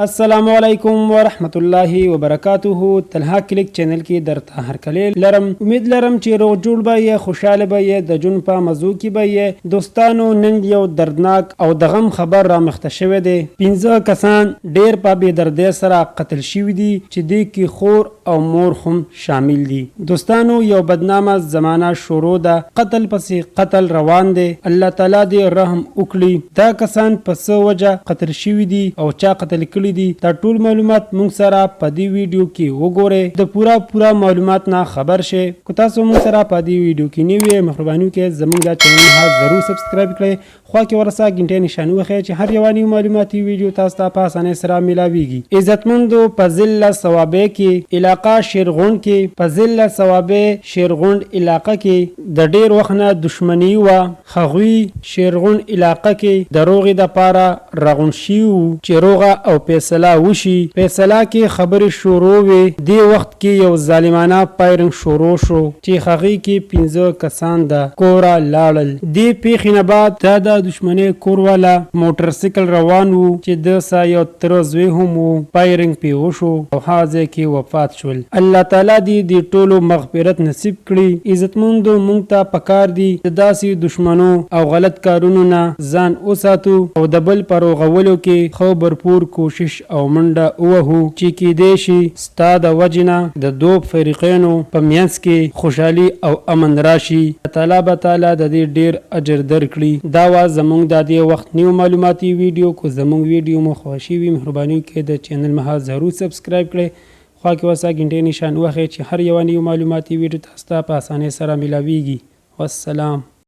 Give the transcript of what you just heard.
السلام علیکم ورحمت الله وبرکاته. تلها کلیک چینل کې درته هرکلی لرم. امید لرم چې روغ جوړ به یې، خوشاله به یې، د جون په مزو کې به یې. دوستانو، نن یو دردناک او د غم خبر را مخته شوی دی. 15 کسان ډیر په بې دردۍ سره قتل شوي دي چې دې کې خور او مور هم شامل دي. دوستانو، یو بدنامه زمانه شروع ده، قتل پسې قتل روان دی. الله تعالی دې رحم وکړي. دا کسان په څه وجه قتل شوي دي او چا قتل کړي دي، دا ټول معلومات موږ سره په دې ویډیو کې وګورئ. د پورا معلومات نه خبر شئ. که تاسو موږ سره په دې ویډیو کې نوی یې، مهرباني وکړئ زموږ دا چینل ضرور سبسکرایب کړئ. خوا کې ورسره غنټې نشان وښیئ چې هر یو نوی معلوماتي ویډیو تاسو ته په اسانۍ سره میلاویږي. عزتمندو، په ضلع صوابۍ کې علاقه شیرغونډ کې، په ضلع صوابۍ شیرغونډ علاقه کې د ډیر وخت نه دښمني وه. هغوی شیرغونډ علاقه کې د روغې دپاره راغونډ شوي وو چې روغه او فیصله وشي. فیصله کې خبرې شروع وې. دې وخت کې یو ظالمانه فایرنګ شروع شو چې هغې کې 15 کسان د کوره لاړل. دې پیښې نه بعد دا د دښمنۍ کور والا موټر سایکل روان وو چې د سا یو تر زوی هم وو. فایرنګ پې وشو او هغه ځای کې وفات شول. الله تعالی دې د ټولو مغفرت نصیب کړي. عزتمندو، موږ ته پکار دي د داسې دښمنو او غلط کارونو نه ځان وساتو او د بل په روغولو کې خو برپور کوشش او منډه ووهو چې کیدای شي ستا د وجې نه د دوه فریقینو په منځ کې خوشحالي او امن راشي. تعالی به تعالی د دې ډیر اجر درکړي. دا وا زموږ د دې وخت نیو معلوماتي ویډیو. کو زموږ ویډیو مو خوښ وي، مهرباني وکړئ د چینل مها ضرور سبسکرایب کړئ. خوا کې ورسره غنټې نشان وښیئ چې هر یو نوی معلوماتي ویډیو تاسو ته په اسانۍ سره میلاویږي. والسلام.